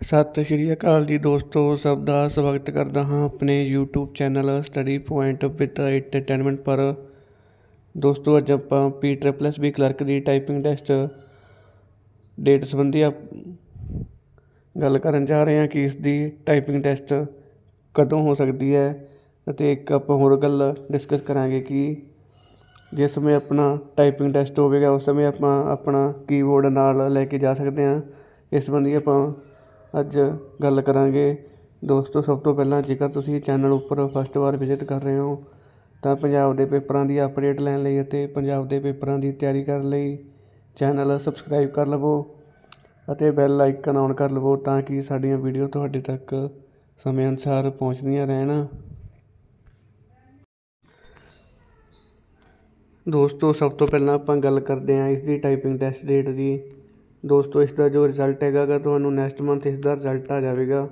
ਸਤਿ ਸ਼੍ਰੀ ਅਕਾਲ ਜੀ ਦੋਸਤੋ, ਸਭ ਦਾ ਸਵਾਗਤ ਕਰਦਾ ਹਾਂ ਆਪਣੇ YouTube channel study point with entertainment ਪਰ। ਦੋਸਤੋ ਅੱਜ ਆਪਾਂ PSSB ਕਲਰਕ ਦੀ ਟਾਈਪਿੰਗ ਟੈਸਟ ਡੇਟ ਸੰਬੰਧੀ ਗੱਲ ਕਰਨ ਜਾ ਰਹੇ ਹਾਂ ਕਿ ਇਸ ਦੀ ਟਾਈਪਿੰਗ ਟੈਸਟ ਕਦੋਂ ਹੋ ਸਕਦੀ ਹੈ। ਅਤੇ ਇੱਕ ਆਪਾਂ ਹੋਰ ਗੱਲ ਡਿਸਕਸ ਕਰਾਂਗੇ ਕਿ ਜਿਸ ਸਮੇਂ ਆਪਣਾ ਟਾਈਪਿੰਗ ਟੈਸਟ ਹੋਵੇਗਾ ਉਸ ਸਮੇਂ ਆਪਾਂ ਆਪਣਾ ਕੀਬੋਰਡ ਨਾਲ ਲੈ ਕੇ ਜਾ ਸਕਦੇ ਹਾਂ। ਇਸ ਸੰਬੰਧੀ ਆਪਾਂ ਅੱਜ ਗੱਲ ਕਰਾਂਗੇ। ਦੋਸਤੋ ਸਭ ਤੋਂ ਪਹਿਲਾਂ ਜੇਕਰ ਤੁਸੀਂ ਚੈਨਲ ਉੱਪਰ ਫਸਟ ਵਾਰ ਵਿਜ਼ਿਟ ਕਰ ਰਹੇ ਹੋ ਤਾਂ ਪੰਜਾਬ ਦੇ ਪੇਪਰਾਂ ਦੀ ਅਪਡੇਟ ਲੈਣ ਲਈ ਅਤੇ ਪੰਜਾਬ ਦੇ ਪੇਪਰਾਂ ਦੀ ਤਿਆਰੀ ਕਰਨ ਲਈ ਚੈਨਲ ਸਬਸਕ੍ਰਾਈਬ ਕਰ ਲਵੋ ਅਤੇ ਬੈਲ ਆਈਕਨ ਔਨ ਕਰ ਲਵੋ ਤਾਂ ਕਿ ਸਾਡੀਆਂ ਵੀਡੀਓ ਤੁਹਾਡੇ ਤੱਕ ਸਮੇਂ ਅਨੁਸਾਰ ਪਹੁੰਚਦੀਆਂ ਰਹਿਣ। ਦੋਸਤੋ ਸਭ ਤੋਂ ਪਹਿਲਾਂ ਆਪਾਂ ਗੱਲ ਕਰਦੇ ਹਾਂ ਇਸ ਦੀ ਟਾਈਪਿੰਗ ਟੈਸਟ ਡੇਟ ਦੀ। ਦੋਸਤੋ ਇਸ ਦਾ ਜੋ ਰਿਜ਼ਲਟ ਹੈਗਾ ਤੁਹਾਨੂੰ ਨੈਕਸਟ ਮੰਥ ਇਸ ਦਾ ਰਿਜ਼ਲਟ ਆ ਜਾਵੇਗਾ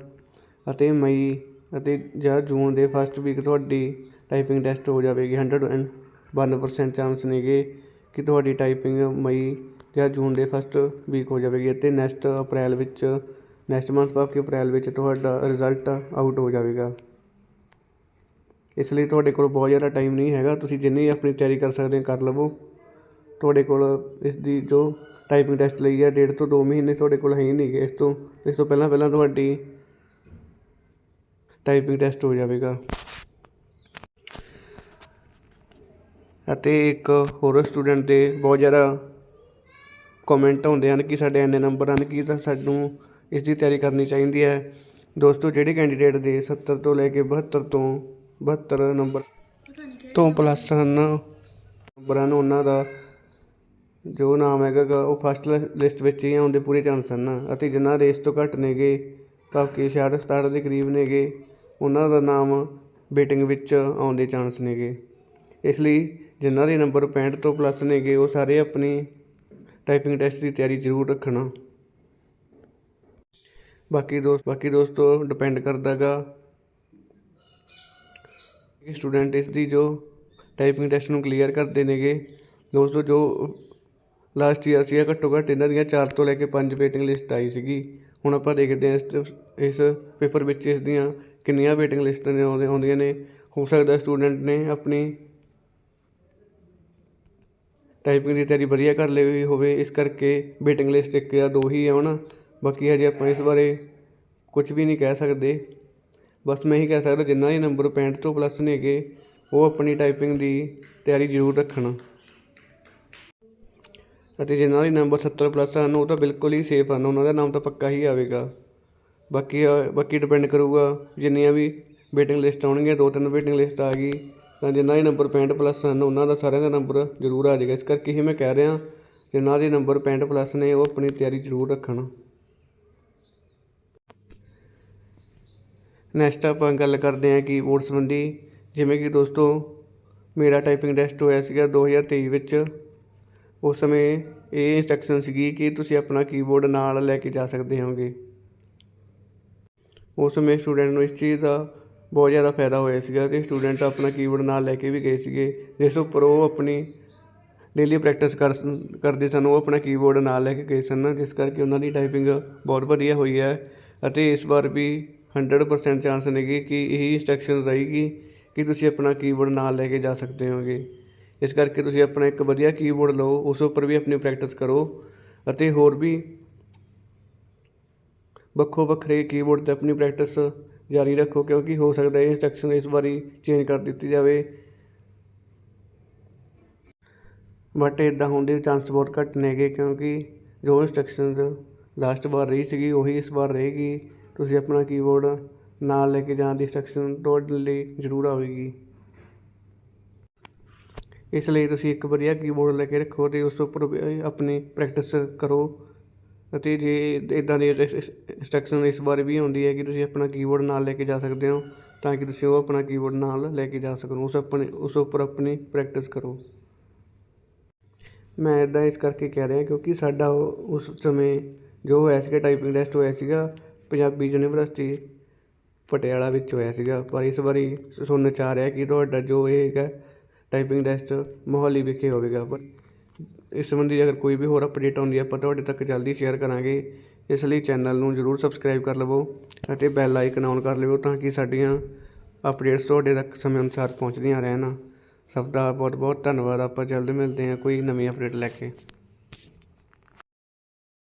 ਅਤੇ ਮਈ ਅਤੇ ਜਾਂ ਜੂਨ ਦੇ ਫਸਟ ਵੀਕ ਤੁਹਾਡੀ ਟਾਈਪਿੰਗ ਟੈਸਟ ਹੋ ਜਾਵੇਗੀ। 101% ਚਾਂਸ ਨੇਗੇ ਕਿ ਤੁਹਾਡੀ ਟਾਈਪਿੰਗ ਮਈ ਜਾਂ ਜੂਨ ਦੇ ਫਸਟ ਵੀਕ ਹੋ ਜਾਵੇਗੀ ਅਤੇ ਨੈਕਸਟ ਮੰਥ ਭਾਵ ਕਿ ਅਪ੍ਰੈਲ ਵਿੱਚ ਤੁਹਾਡਾ ਰਿਜ਼ਲਟ ਆਊਟ ਹੋ ਜਾਵੇਗਾ। ਇਸ ਲਈ ਤੁਹਾਡੇ ਕੋਲ ਬਹੁਤ ਜ਼ਿਆਦਾ ਟਾਈਮ ਨਹੀਂ ਹੈਗਾ, ਤੁਸੀਂ ਜਿੰਨੀ ਆਪਣੀ ਤਿਆਰੀ ਕਰ ਸਕਦੇ ਕਰ ਲਵੋ। ਤੁਹਾਡੇ ਕੋਲ ਇਸ ਦੀ ਜੋ ਟਾਈਪਿੰਗ ਟੈਸਟ ਲਈ ਹੈ 1.5 ਤੋਂ 2 ਮਹੀਨੇ ਤੁਹਾਡੇ ਕੋਲ ਹੈ ਹੀ ਨਹੀਂ ਗੇ। ਇਸ ਤੋਂ ਪਹਿਲਾਂ ਤੁਹਾਡੀ ਟਾਈਪਿੰਗ ਟੈਸਟ ਹੋ ਜਾਵੇਗਾ। ਅਤੇ ਇੱਕ ਹੋਰ ਸਟੂਡੈਂਟ ਦੇ ਬਹੁਤ ਜ਼ਿਆਦਾ ਕਮੈਂਟ ਆਉਂਦੇ ਹਨ ਕਿ ਸਾਡੇ ਇੰਨੇ ਨੰਬਰ ਹਨ ਕਿ ਤਾਂ ਸਾਨੂੰ ਇਸ ਦੀ ਤਿਆਰੀ ਕਰਨੀ ਚਾਹੀਦੀ ਹੈ। ਦੋਸਤੋ ਜਿਹੜੇ ਕੈਂਡੀਡੇਟ ਦੇ 70 ਤੋਂ ਲੈ ਕੇ 72 ਨੰਬਰ ਤੋਂ ਪਲੱਸ ਨੰਬਰ ਹਨ ਉਹਨਾਂ ਦਾ ਜੋ ਨਾਮ ਹੈਗਾ ਉਹ ਫਸਟ ਲਿਸਟ ਵਿੱਚ ਹੀ ਆਉਣ ਦੇ ਪੂਰੇ ਚਾਂਸ ਹਨ। ਅਤੇ ਜਿਨ੍ਹਾਂ ਦੇ ਇਸ ਤੋਂ ਘੱਟ ਨੇਗੇ ਭਾਵ ਕਿ 66-67 ਦੇ ਕਰੀਬ ਨੇਗੇ ਉਹਨਾਂ ਦਾ ਨਾਮ ਵੇਟਿੰਗ ਵਿੱਚ ਆਉਣ ਦੇ ਚਾਂਸ ਨੇਗੇ। ਇਸ ਲਈ ਜਿਨ੍ਹਾਂ ਦੇ ਨੰਬਰ 65 ਤੋਂ ਪਲੱਸ ਨੇਗੇ ਉਹ ਸਾਰੇ ਆਪਣੀ ਟਾਈਪਿੰਗ ਟੈਸਟ ਦੀ ਤਿਆਰੀ ਜ਼ਰੂਰ ਰੱਖਣਾ। ਬਾਕੀ ਦੋਸਤੋ ਡਿਪੈਂਡ ਕਰਦਾ ਗਾ ਸਟੂਡੈਂਟ ਇਸ ਦੀ ਜੋ ਟਾਈਪਿੰਗ ਟੈਸਟ ਨੂੰ ਕਲੀਅਰ ਕਰਦੇ ਨੇਗੇ। ਦੋਸਤੋ ਜੋ ਲਾਸਟ ਈਅਰ ਸੀਗਾ ਘੱਟੋ ਘੱਟ ਇਹਨਾਂ ਦੀਆਂ 4 ਤੋਂ ਲੈ ਕੇ 5 ਵੇਟਿੰਗ ਲਿਸਟ ਆਈ ਸੀਗੀ। ਹੁਣ ਆਪਾਂ ਦੇਖਦੇ ਹਾਂ ਇਸ ਪੇਪਰ ਵਿੱਚ ਇਸ ਦੀਆਂ ਕਿੰਨੀਆਂ ਵੇਟਿੰਗ ਲਿਸਟ ਨੇ ਆਉਂਦੀਆਂ ਨੇ। ਹੋ ਸਕਦਾ ਸਟੂਡੈਂਟ ਨੇ ਆਪਣੀ ਟਾਈਪਿੰਗ ਦੀ ਤਿਆਰੀ ਵਧੀਆ ਕਰ ਲਈ ਹੋਵੇ, ਇਸ ਕਰਕੇ ਵੇਟਿੰਗ ਲਿਸਟ 1 ਜਾਂ 2 ਹੀ ਆਉਣ। ਬਾਕੀ ਹਜੇ ਆਪਾਂ ਇਸ ਬਾਰੇ ਕੁਝ ਵੀ ਨਹੀਂ ਕਹਿ ਸਕਦੇ। ਬਸ ਮੈਂ ਇਹੀ ਕਹਿ ਸਕਦਾ ਜਿਨ੍ਹਾਂ ਦੇ ਨੰਬਰ 65 ਤੋਂ ਪਲੱਸ ਨੇਗੇ ਉਹ ਆਪਣੀ ਟਾਈਪਿੰਗ ਦੀ ਤਿਆਰੀ ਜ਼ਰੂਰ ਰੱਖਣ ਅਤੇ ਜਿਨ੍ਹਾਂ ਦੇ ਨੰਬਰ 70 ਪਲੱਸ ਹਨ ਉਹ ਤਾਂ ਬਿਲਕੁਲ ਹੀ ਸੇਫ ਹਨ, ਉਹਨਾਂ ਦਾ ਨਾਮ ਤਾਂ ਪੱਕਾ ਹੀ ਆਵੇਗਾ। ਬਾਕੀ ਡਿਪੈਂਡ ਕਰੂਗਾ ਜਿੰਨੀਆਂ ਵੀ ਵੇਟਿੰਗ ਲਿਸਟ ਆਉਣਗੀਆਂ 2-3 ਵੇਟਿੰਗ ਲਿਸਟ ਆ ਗਈ ਤਾਂ ਜਿਨ੍ਹਾਂ ਦੇ ਨੰਬਰ 65 ਪਲੱਸ ਹਨ ਉਹਨਾਂ ਦਾ ਸਾਰਿਆਂ ਦਾ ਨੰਬਰ ਜ਼ਰੂਰ ਆ ਜਾਏਗਾ। ਇਸ ਕਰਕੇ ਹੀ ਮੈਂ ਕਹਿ ਰਿਹਾ ਜਿਨ੍ਹਾਂ ਦੇ ਨੰਬਰ 65 ਪਲੱਸ ਨੇ ਉਹ ਆਪਣੀ ਤਿਆਰੀ ਜ਼ਰੂਰ ਰੱਖਣ। ਨੈਕਸਟ ਆਪਾਂ ਗੱਲ ਕਰਦੇ ਹਾਂ ਕੀਬੋਰਡ ਸੰਬੰਧੀ। ਜਿਵੇਂ ਕਿ ਦੋਸਤੋ ਮੇਰਾ ਟਾਈਪਿੰਗ ਟੈਸਟ ਹੋਇਆ ਸੀਗਾ 2023 ਵਿੱਚ। ਉਸ ਸਮੇਂ ਇਹ ਇੰਸਟਰਕਸ਼ਨ ਸੀਗੀ ਕਿ ਤੁਸੀਂ ਆਪਣਾ ਕੀਬੋਰਡ ਨਾਲ ਲੈ ਕੇ ਜਾ ਸਕਦੇ ਹੋਗੇ। ਉਸ ਸਮੇਂ ਸਟੂਡੈਂਟ ਨੂੰ ਇਸ ਚੀਜ਼ ਦਾ ਬਹੁਤ ਜ਼ਿਆਦਾ ਫਾਇਦਾ ਹੋਇਆ ਸੀਗਾ ਅਤੇ ਸਟੂਡੈਂਟ ਆਪਣਾ ਕੀਬੋਰਡ ਨਾਲ ਲੈ ਕੇ ਵੀ ਗਏ ਸੀਗੇ, ਜਿਸ ਉੱਪਰ ਉਹ ਆਪਣੀ ਡੇਲੀ ਪ੍ਰੈਕਟਿਸ ਕਰਦੇ ਸਨ। ਉਹ ਆਪਣਾ ਕੀਬੋਰਡ ਨਾਲ ਲੈ ਕੇ ਗਏ ਸਨ, ਜਿਸ ਕਰਕੇ ਉਹਨਾਂ ਦੀ ਟਾਈਪਿੰਗ ਬਹੁਤ ਵਧੀਆ ਹੋਈ ਹੈ। ਅਤੇ ਇਸ ਵਾਰ ਵੀ 100% ਚਾਂਸ ਨੇਗੇ ਕਿ ਇਹੀ ਇੰਸਟਰਕਸ਼ਨ ਰਹੇਗੀ ਕਿ ਤੁਸੀਂ ਆਪਣਾ ਕੀਬੋਰਡ ਨਾਲ ਲੈ ਕੇ ਜਾ ਸਕਦੇ ਹੋਗੇ। ਇਸ ਕਰਕੇ ਤੁਸੀਂ ਆਪਣਾ ਇੱਕ ਵਧੀਆ ਕੀਬੋਰਡ ਲਓ, ਉਸ ਉੱਪਰ ਵੀ ਆਪਣੀ ਪ੍ਰੈਕਟਿਸ ਕਰੋ ਅਤੇ ਹੋਰ ਵੀ ਵੱਖਰੇ ਕੀਬੋਰਡ 'ਤੇ ਆਪਣੀ ਪ੍ਰੈਕਟਿਸ ਜਾਰੀ ਰੱਖੋ, ਕਿਉਂਕਿ ਹੋ ਸਕਦਾ ਇਹ ਇੰਸਟਰਕਸ਼ਨ ਇਸ ਵਾਰੀ ਚੇਂਜ ਕਰ ਦਿੱਤੀ ਜਾਵੇ। ਬਟ ਇੱਦਾਂ ਹੋਣ ਦੇ ਚਾਂਸ ਬਹੁਤ ਘੱਟ ਨੇਗੇ ਕਿਉਂਕਿ ਜੋ ਇੰਸਟਰਕਸ਼ਨ ਲਾਸਟ ਵਾਰ ਰਹੀ ਸੀਗੀ ਉਹੀ ਇਸ ਵਾਰ ਰਹੇਗੀ। ਤੁਸੀਂ ਆਪਣਾ ਕੀਬੋਰਡ ਨਾਲ ਲੈ ਕੇ ਜਾਣ ਦੀ ਇੰਸਟਰਕਸ਼ਨ ਤੁਹਾਡੇ ਲਈ ਜ਼ਰੂਰ ਆਵੇਗੀ। ਇਸ ਲਈ ਤੁਸੀਂ ਇੱਕ ਵਧੀਆ ਕੀਬੋਰਡ ਲੈ ਕੇ ਰੱਖੋ ਅਤੇ ਉਸ ਉੱਪਰ ਆਪਣੀ ਪ੍ਰੈਕਟਿਸ ਕਰੋ। ਅਤੇ ਜੇ ਇੱਦਾਂ ਦੀ ਇੰਸਟਰਕਸ਼ਨ ਇਸ ਬਾਰੇ ਵੀ ਆਉਂਦੀ ਹੈ ਕਿ ਤੁਸੀਂ ਆਪਣਾ ਕੀਬੋਰਡ ਨਾਲ ਲੈ ਕੇ ਜਾ ਸਕਦੇ ਹੋ ਤਾਂ ਕਿ ਤੁਸੀਂ ਉਹ ਆਪਣਾ ਕੀਬੋਰਡ ਨਾਲ ਲੈ ਕੇ ਜਾ ਸਕੋ, ਉਸ ਉੱਪਰ ਆਪਣੀ ਪ੍ਰੈਕਟਿਸ ਕਰੋ। ਮੈਂ ਇੱਦਾਂ ਇਸ ਕਰਕੇ ਕਹਿ ਰਿਹਾ ਕਿਉਂਕਿ ਸਾਡਾ ਉਸ ਸਮੇਂ ਜੋ ਹੋਇਆ ਸੀਗਾ ਟਾਈਪਿੰਗ ਟੈਸਟ ਹੋਇਆ ਸੀਗਾ ਪੰਜਾਬੀ ਯੂਨੀਵਰਸਿਟੀ ਪਟਿਆਲਾ ਵਿੱਚ ਹੋਇਆ ਸੀਗਾ, ਪਰ ਇਸ ਵਾਰੀ ਸੁਣਨ 'ਚ ਆ ਰਿਹਾ ਕਿ ਤੁਹਾਡਾ ਜੋ ਇਹ ਹੈਗਾ ਟਾਈਪਿੰਗ ਟੈਸਟ ਮੋਹਾਲੀ ਵਿਖੇ ਹੋਵੇਗਾ। ਪਰ ਇਸ ਸੰਬੰਧੀ ਅਗਰ ਕੋਈ ਵੀ ਹੋਰ ਅਪਡੇਟ ਆਉਂਦੀ ਹੈ ਆਪਾਂ ਤੁਹਾਡੇ ਤੱਕ ਜਲਦੀ ਸ਼ੇਅਰ ਕਰਾਂਗੇ। ਇਸ ਲਈ ਚੈਨਲ ਨੂੰ ਜ਼ਰੂਰ ਸਬਸਕ੍ਰਾਈਬ ਕਰ ਲਵੋ ਅਤੇ ਬੈਲ ਆਈਕਨ ਔਨ ਕਰ ਲਿਓ ਤਾਂ ਕਿ ਸਾਡੀਆਂ ਅਪਡੇਟਸ ਤੁਹਾਡੇ ਤੱਕ ਸਮੇਂ ਅਨੁਸਾਰ ਪਹੁੰਚਦੀਆਂ ਰਹਿਣ। ਸਭ ਦਾ ਬਹੁਤ ਬਹੁਤ ਧੰਨਵਾਦ। ਆਪਾਂ ਜਲਦ ਮਿਲਦੇ ਹਾਂ ਕੋਈ ਨਵੀਂ ਅਪਡੇਟ ਲੈ ਕੇ।